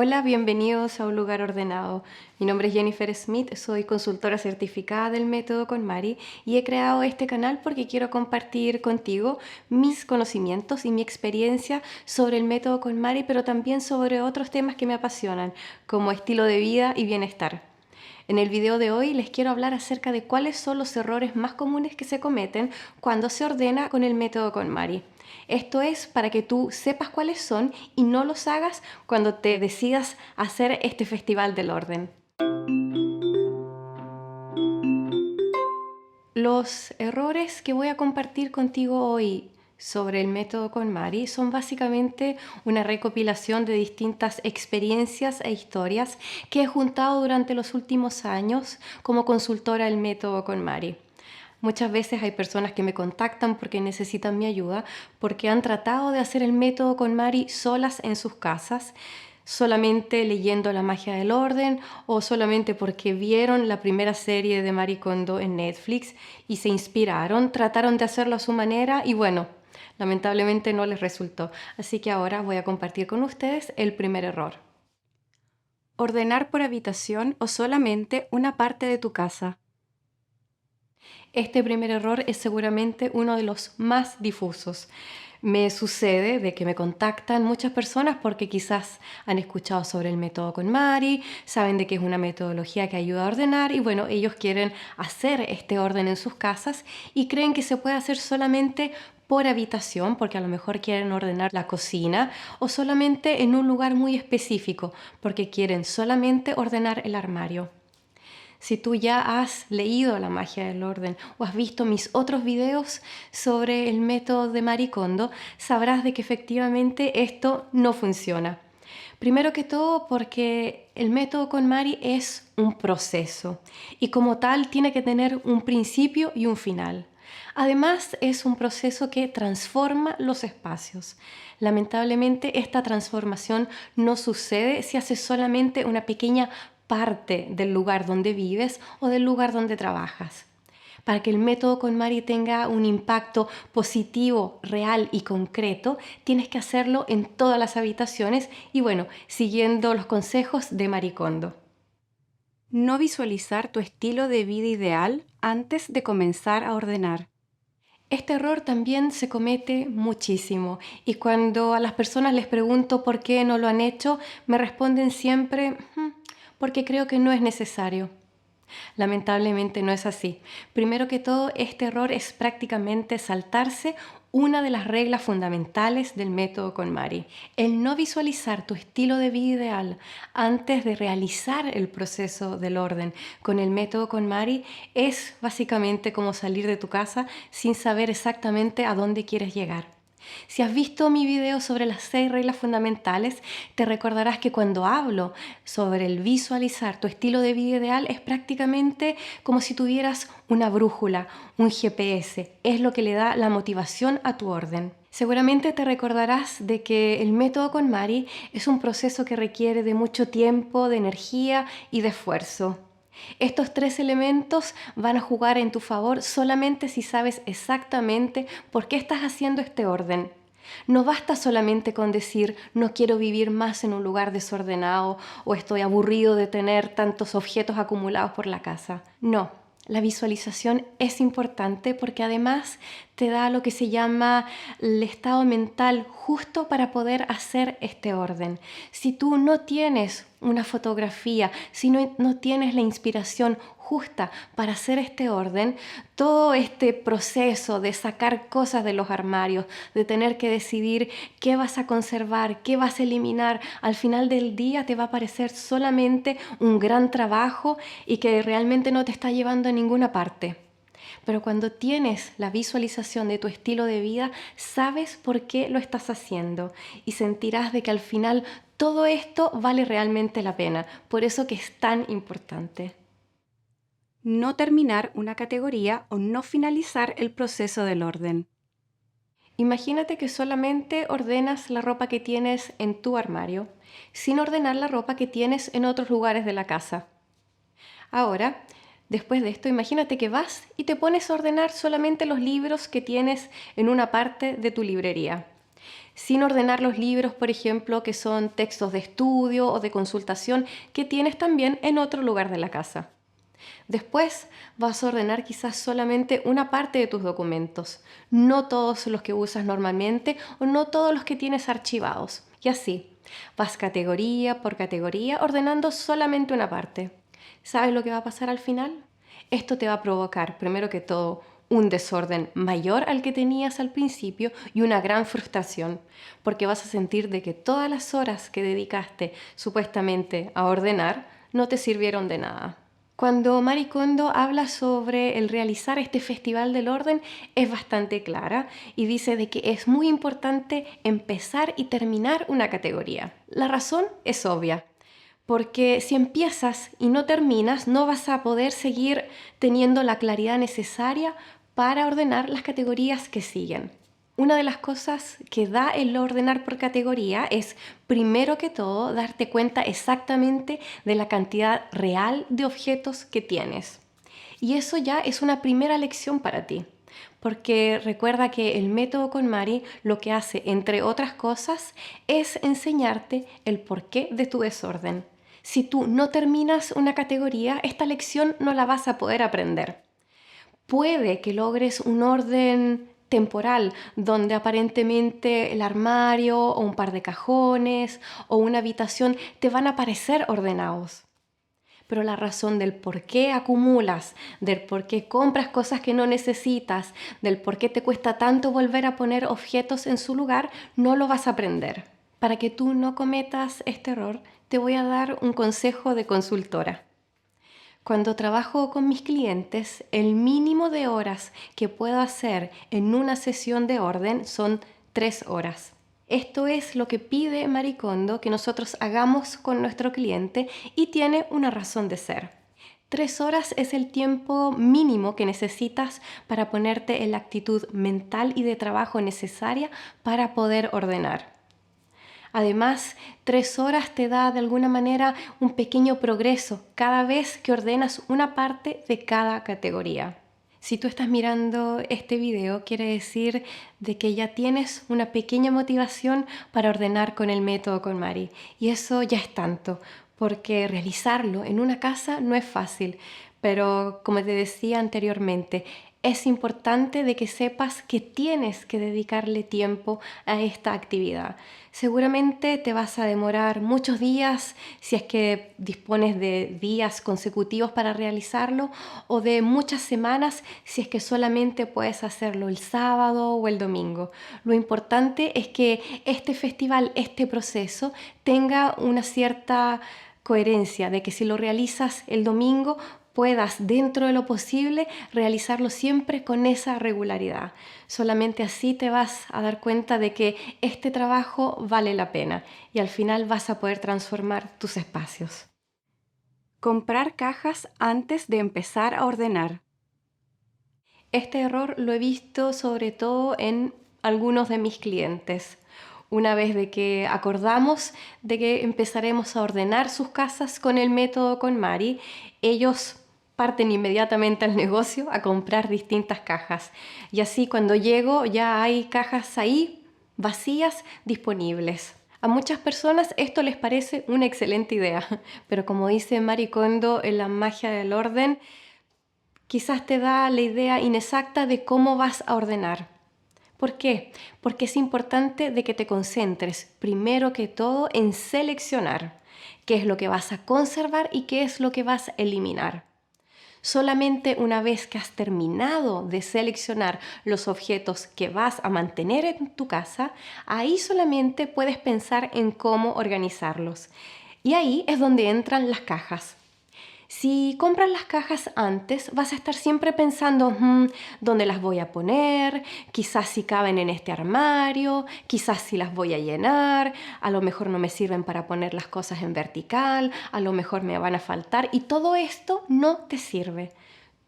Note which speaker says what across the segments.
Speaker 1: Hola, bienvenidos a Un Lugar Ordenado. Mi nombre es Jennifer Smith, soy consultora certificada del método KonMari y he creado este canal porque quiero compartir contigo mis conocimientos y mi experiencia sobre el método KonMari, pero también sobre otros temas que me apasionan, como estilo de vida y bienestar. En el video de hoy les quiero hablar acerca de cuáles son los errores más comunes que se cometen cuando se ordena con el método KonMari. Esto es para que tú sepas cuáles son y no los hagas cuando te decidas hacer este festival del orden. Los errores que voy a compartir contigo hoy sobre el método KonMari son básicamente una recopilación de distintas experiencias e historias que he juntado durante los últimos años como consultora del método KonMari. Muchas veces hay personas que me contactan porque necesitan mi ayuda, porque han tratado de hacer el método KonMari solas en sus casas, solamente leyendo La magia del orden o solamente porque vieron la primera serie de Marie Kondo en Netflix y se inspiraron, trataron de hacerlo a su manera y bueno, lamentablemente no les resultó. Así que ahora voy a compartir con ustedes el primer error. Ordenar por habitación o solamente una parte de tu casa. Este primer error es seguramente uno de los más difusos. Me sucede de que me contactan muchas personas porque quizás han escuchado sobre el método KonMari, saben de que es una metodología que ayuda a ordenar y bueno, ellos quieren hacer este orden en sus casas y creen que se puede hacer solamente por habitación, porque a lo mejor quieren ordenar la cocina o solamente en un lugar muy específico, porque quieren solamente ordenar el armario. Si tú ya has leído La magia del orden o has visto mis otros videos sobre el método de Marie Kondo, sabrás de que efectivamente esto no funciona. Primero que todo porque el método KonMari es un proceso y como tal tiene que tener un principio y un final. Además es un proceso que transforma los espacios. Lamentablemente esta transformación no sucede si haces solamente una pequeña parte del lugar donde vives o del lugar donde trabajas. Para que el método KonMari tenga un impacto positivo, real y concreto, tienes que hacerlo en todas las habitaciones y bueno, siguiendo los consejos de Marie Kondo. No visualizar tu estilo de vida ideal antes de comenzar a ordenar. Este error también se comete muchísimo y cuando a las personas les pregunto por qué no lo han hecho, me responden siempre, porque creo que no es necesario. Lamentablemente no es así. Primero que todo, este error es prácticamente saltarse una de las reglas fundamentales del método KonMari. El no visualizar tu estilo de vida ideal antes de realizar el proceso del orden con el método KonMari es básicamente como salir de tu casa sin saber exactamente a dónde quieres llegar. Si has visto mi video sobre las 6 reglas fundamentales, te recordarás que cuando hablo sobre el visualizar tu estilo de vida ideal es prácticamente como si tuvieras una brújula, un GPS. Es lo que le da la motivación a tu orden. Seguramente te recordarás de que el método KonMari es un proceso que requiere de mucho tiempo, de energía y de esfuerzo. Estos 3 elementos van a jugar en tu favor solamente si sabes exactamente por qué estás haciendo este orden. No basta solamente con decir no quiero vivir más en un lugar desordenado o estoy aburrido de tener tantos objetos acumulados por la casa. No, la visualización es importante porque además te da lo que se llama el estado mental justo para poder hacer este orden. Si tú no tienes una fotografía, si no tienes la inspiración justa para hacer este orden, todo este proceso de sacar cosas de los armarios, de tener que decidir qué vas a conservar, qué vas a eliminar, al final del día te va a parecer solamente un gran trabajo y que realmente no te está llevando a ninguna parte. Pero cuando tienes la visualización de tu estilo de vida, sabes por qué lo estás haciendo y sentirás de que al final todo esto vale realmente la pena. Por eso que es tan importante. No terminar una categoría o no finalizar el proceso del orden. Imagínate que solamente ordenas la ropa que tienes en tu armario, sin ordenar la ropa que tienes en otros lugares de la casa. Ahora, después de esto, imagínate que vas y te pones a ordenar solamente los libros que tienes en una parte de tu librería. sin ordenar los libros, por ejemplo, que son textos de estudio o de consultación que tienes también en otro lugar de la casa. Después vas a ordenar quizás solamente una parte de tus documentos, no todos los que usas normalmente o no todos los que tienes archivados. Y así, vas categoría por categoría ordenando solamente una parte. ¿Sabes lo que va a pasar al final? Esto te va a provocar, primero que todo, un desorden mayor al que tenías al principio y una gran frustración, porque vas a sentir de que todas las horas que dedicaste supuestamente a ordenar no te sirvieron de nada. Cuando Marie Kondo habla sobre el realizar este Festival del Orden es bastante clara y dice de que es muy importante empezar y terminar una categoría. La razón es obvia, porque si empiezas y no terminas no vas a poder seguir teniendo la claridad necesaria para ordenar las categorías que siguen. Una de las cosas que da el ordenar por categoría es, primero que todo, darte cuenta exactamente de la cantidad real de objetos que tienes. Y eso ya es una primera lección para ti, porque recuerda que el método KonMari lo que hace, entre otras cosas, es enseñarte el porqué de tu desorden. Si tú no terminas una categoría, esta lección no la vas a poder aprender. Puede que logres un orden temporal donde aparentemente el armario o un par de cajones o una habitación te van a parecer ordenados. Pero la razón del por qué acumulas, del por qué compras cosas que no necesitas, del por qué te cuesta tanto volver a poner objetos en su lugar, no lo vas a aprender. Para que tú no cometas este error, te voy a dar un consejo de consultora. Cuando trabajo con mis clientes, el mínimo de horas que puedo hacer en una sesión de orden son 3 horas. Esto es lo que pide Marie Kondo que nosotros hagamos con nuestro cliente y tiene una razón de ser. 3 horas es el tiempo mínimo que necesitas para ponerte en la actitud mental y de trabajo necesaria para poder ordenar. Además, 3 horas te da de alguna manera un pequeño progreso cada vez que ordenas una parte de cada categoría. Si tú estás mirando este video, quiere decir de que ya tienes una pequeña motivación para ordenar con el método KonMari. Y eso ya es tanto, porque realizarlo en una casa no es fácil. Pero como te decía anteriormente, es importante de que sepas que tienes que dedicarle tiempo a esta actividad. Seguramente te vas a demorar muchos días si es que dispones de días consecutivos para realizarlo o de muchas semanas si es que solamente puedes hacerlo el sábado o el domingo. Lo importante es que este festival, este proceso, tenga una cierta coherencia, de que si lo realizas el domingo puedas, dentro de lo posible, realizarlo siempre con esa regularidad. Solamente así te vas a dar cuenta de que este trabajo vale la pena y al final vas a poder transformar tus espacios.
Speaker 2: Comprar cajas antes de empezar a ordenar.
Speaker 1: Este error lo he visto sobre todo en algunos de mis clientes. Una vez de que acordamos de que empezaremos a ordenar sus casas con el método KonMari, ellos parten inmediatamente al negocio a comprar distintas cajas. Y así cuando llego ya hay cajas ahí vacías disponibles. A muchas personas esto les parece una excelente idea, pero como dice Marie Kondo en La magia del orden, quizás te da la idea inexacta de cómo vas a ordenar. ¿Por qué? Porque es importante de que te concentres primero que todo en seleccionar qué es lo que vas a conservar y qué es lo que vas a eliminar. Solamente una vez que has terminado de seleccionar los objetos que vas a mantener en tu casa, ahí solamente puedes pensar en cómo organizarlos. Y ahí es donde entran las cajas. Si compras las cajas antes, vas a estar siempre pensando, ¿dónde las voy a poner? Quizás si caben en este armario, quizás si las voy a llenar, a lo mejor no me sirven para poner las cosas en vertical, a lo mejor me van a faltar y todo esto no te sirve.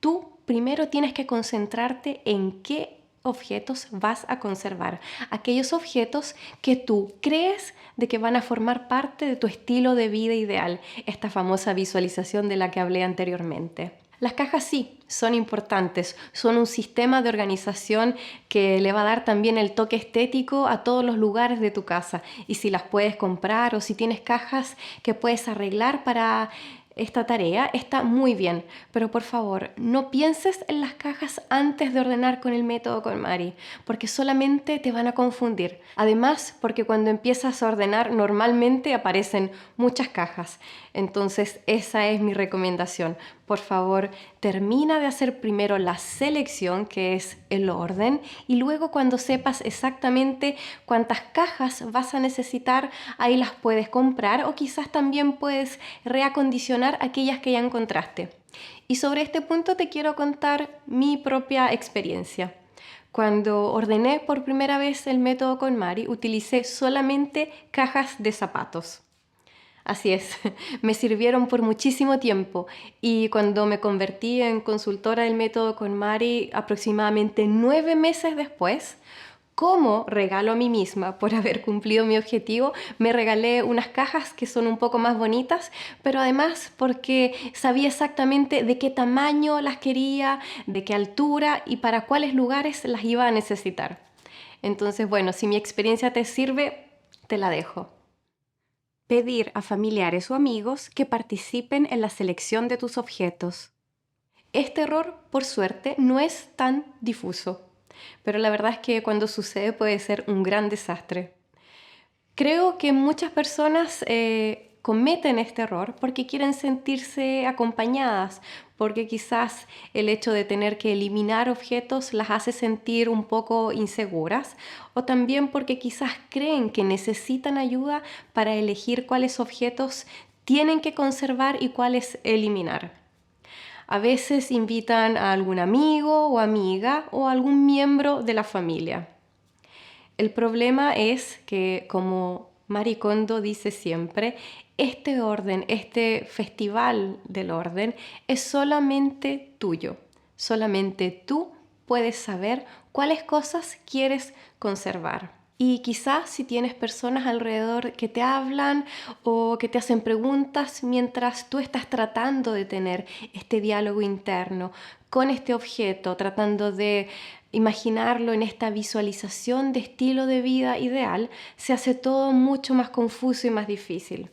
Speaker 1: Tú primero tienes que concentrarte en qué objetos vas a conservar, aquellos objetos que tú crees de que van a formar parte de tu estilo de vida ideal, esta famosa visualización de la que hablé anteriormente. Las cajas sí, son importantes, son un sistema de organización que le va a dar también el toque estético a todos los lugares de tu casa. Y si las puedes comprar o si tienes cajas que puedes arreglar para esta tarea, está muy bien. Pero por favor, no pienses en las cajas antes de ordenar con el método KonMari, porque solamente te van a confundir. Además, porque cuando empiezas a ordenar normalmente aparecen muchas cajas. Entonces, esa es mi recomendación. Por favor, termina de hacer primero la selección, que es el orden, y luego cuando sepas exactamente cuántas cajas vas a necesitar, ahí las puedes comprar o quizás también puedes reacondicionar aquellas que ya encontraste. Y sobre este punto te quiero contar mi propia experiencia. Cuando ordené por primera vez el método KonMari, utilicé solamente cajas de zapatos. Así es, me sirvieron por muchísimo tiempo y cuando me convertí en consultora del método KonMari aproximadamente 9 meses después, como regalo a mí misma por haber cumplido mi objetivo, me regalé unas cajas que son un poco más bonitas, pero además porque sabía exactamente de qué tamaño las quería, de qué altura y para cuáles lugares las iba a necesitar. Entonces, bueno, si mi experiencia te sirve, te la dejo.
Speaker 2: Pedir a familiares o amigos que participen en la selección de tus objetos.
Speaker 1: Este error, por suerte, no es tan difuso, pero la verdad es que cuando sucede puede ser un gran desastre. Creo que muchas personas cometen este error porque quieren sentirse acompañadas, porque quizás el hecho de tener que eliminar objetos las hace sentir un poco inseguras, o también porque quizás creen que necesitan ayuda para elegir cuáles objetos tienen que conservar y cuáles eliminar. A veces invitan a algún amigo o amiga o algún miembro de la familia. El problema es que, como Marie Kondo dice siempre, este orden, este festival del orden es solamente tuyo. Solamente tú puedes saber cuáles cosas quieres conservar. Y quizás si tienes personas alrededor que te hablan o que te hacen preguntas mientras tú estás tratando de tener este diálogo interno con este objeto, tratando de imaginarlo en esta visualización de estilo de vida ideal, se hace todo mucho más confuso y más difícil.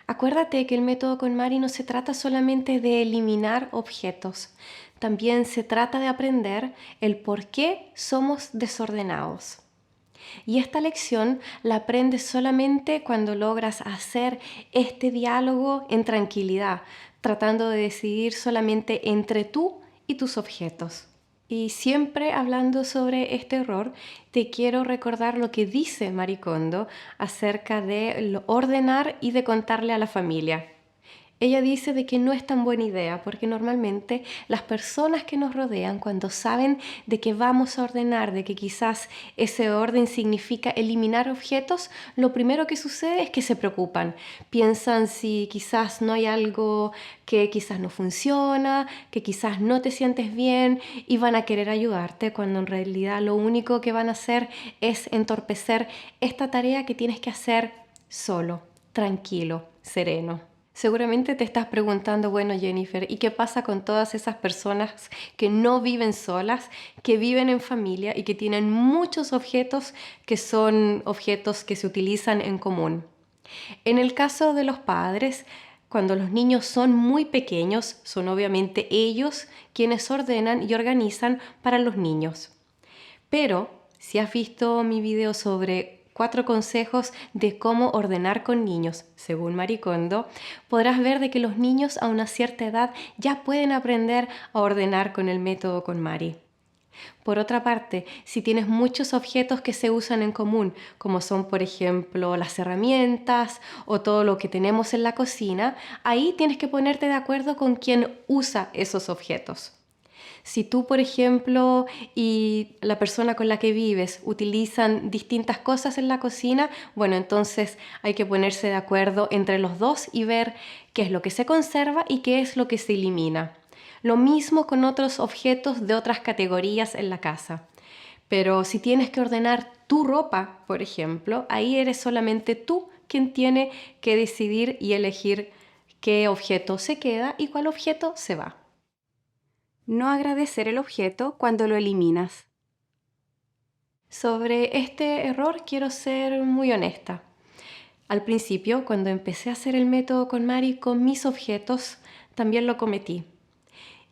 Speaker 1: Acuérdate que el método KonMari no se trata solamente de eliminar objetos, también se trata de aprender el por qué somos desordenados. Y esta lección la aprendes solamente cuando logras hacer este diálogo en tranquilidad, tratando de decidir solamente entre tú y tus objetos. Y siempre hablando sobre este error, te quiero recordar lo que dice Marie Kondo acerca de ordenar y de contarle a la familia. Ella dice de que no es tan buena idea porque normalmente las personas que nos rodean, cuando saben de que vamos a ordenar, de que quizás ese orden significa eliminar objetos, lo primero que sucede es que se preocupan. Piensan si quizás no hay algo que quizás no funciona, que quizás no te sientes bien y van a querer ayudarte cuando en realidad lo único que van a hacer es entorpecer esta tarea que tienes que hacer solo, tranquilo, sereno. Seguramente te estás preguntando, bueno, Jennifer, ¿y qué pasa con todas esas personas que no viven solas, que viven en familia y que tienen muchos objetos que son objetos que se utilizan en común? En el caso de los padres, cuando los niños son muy pequeños, son obviamente ellos quienes ordenan y organizan para los niños. Pero si has visto mi video sobre 4 consejos de cómo ordenar con niños, según Marie Kondo, podrás ver de que los niños a una cierta edad ya pueden aprender a ordenar con el método KonMari. Por otra parte, si tienes muchos objetos que se usan en común, como son por ejemplo las herramientas o todo lo que tenemos en la cocina, ahí tienes que ponerte de acuerdo con quien usa esos objetos. Si tú, por ejemplo, y la persona con la que vives utilizan distintas cosas en la cocina, bueno, entonces hay que ponerse de acuerdo entre los dos y ver qué es lo que se conserva y qué es lo que se elimina. Lo mismo con otros objetos de otras categorías en la casa. Pero si tienes que ordenar tu ropa, por ejemplo, ahí eres solamente tú quien tiene que decidir y elegir qué objeto se queda y cuál objeto se va.
Speaker 2: No agradecer el objeto cuando lo eliminas.
Speaker 1: Sobre este error quiero ser muy honesta. Al principio, cuando empecé a hacer el método con Mari con mis objetos, también lo cometí.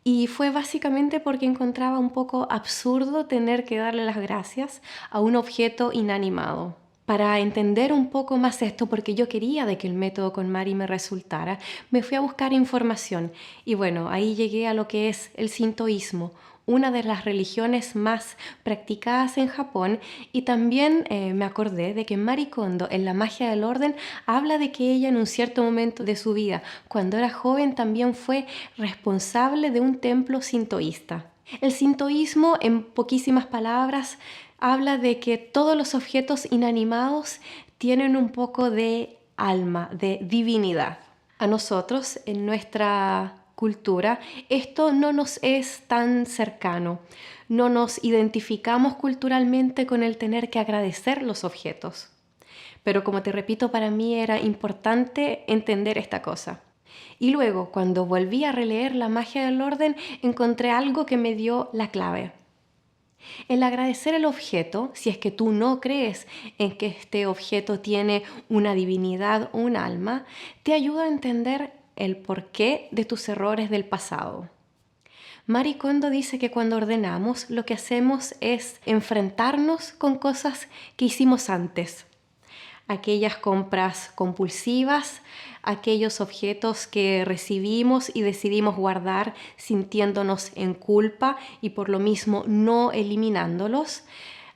Speaker 1: Y fue básicamente porque encontraba un poco absurdo tener que darle las gracias a un objeto inanimado. Para entender un poco más esto, porque yo quería de que el método con Mari me resultara, me fui a buscar información y bueno, ahí llegué a lo que es el sintoísmo, una de las religiones más practicadas en Japón, y también me acordé de que Marie Kondo en La magia del orden habla de que ella en un cierto momento de su vida, cuando era joven, también fue responsable de un templo sintoísta. El sintoísmo, en poquísimas palabras, habla de que todos los objetos inanimados tienen un poco de alma, de divinidad. A nosotros, en nuestra cultura, esto no nos es tan cercano. No nos identificamos culturalmente con el tener que agradecer los objetos. Pero como te repito, para mí era importante entender esta cosa. Y luego, cuando volví a releer La magia del orden, encontré algo que me dio la clave. El agradecer el objeto, si es que tú no crees en que este objeto tiene una divinidad o un alma, te ayuda a entender el porqué de tus errores del pasado. Marie Kondo dice que cuando ordenamos, lo que hacemos es enfrentarnos con cosas que hicimos antes. Aquellas compras compulsivas, aquellos objetos que recibimos y decidimos guardar sintiéndonos en culpa y por lo mismo no eliminándolos,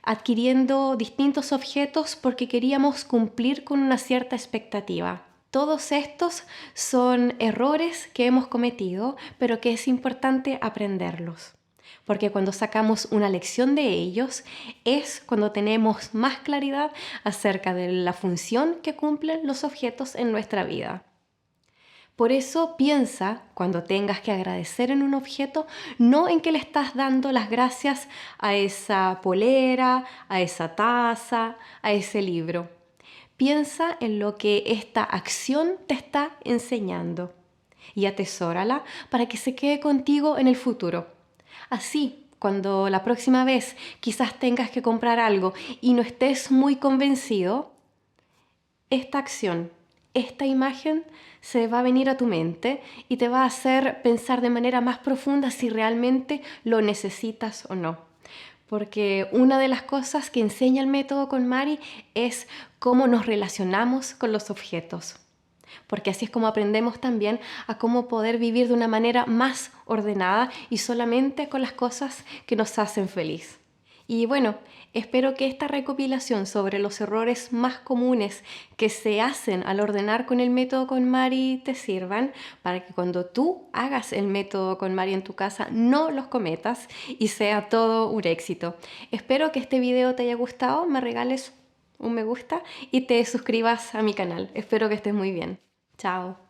Speaker 1: adquiriendo distintos objetos porque queríamos cumplir con una cierta expectativa. Todos estos son errores que hemos cometido, pero que es importante aprenderlos. Porque cuando sacamos una lección de ellos es cuando tenemos más claridad acerca de la función que cumplen los objetos en nuestra vida. Por eso piensa, cuando tengas que agradecer en un objeto, no en que le estás dando las gracias a esa polera, a esa taza, a ese libro. Piensa en lo que esta acción te está enseñando y atesórala para que se quede contigo en el futuro. Así, cuando la próxima vez quizás tengas que comprar algo y no estés muy convencido, esta acción, esta imagen se va a venir a tu mente y te va a hacer pensar de manera más profunda si realmente lo necesitas o no. Porque una de las cosas que enseña el método con Mari es cómo nos relacionamos con los objetos. Porque así es como aprendemos también a cómo poder vivir de una manera más ordenada y solamente con las cosas que nos hacen feliz. Y bueno, espero que esta recopilación sobre los errores más comunes que se hacen al ordenar con el método con Mari te sirvan para que cuando tú hagas el método con Mari en tu casa no los cometas y sea todo un éxito. Espero que este video te haya gustado, me regales un me gusta y te suscribas a mi canal. Espero que estés muy bien. Chao.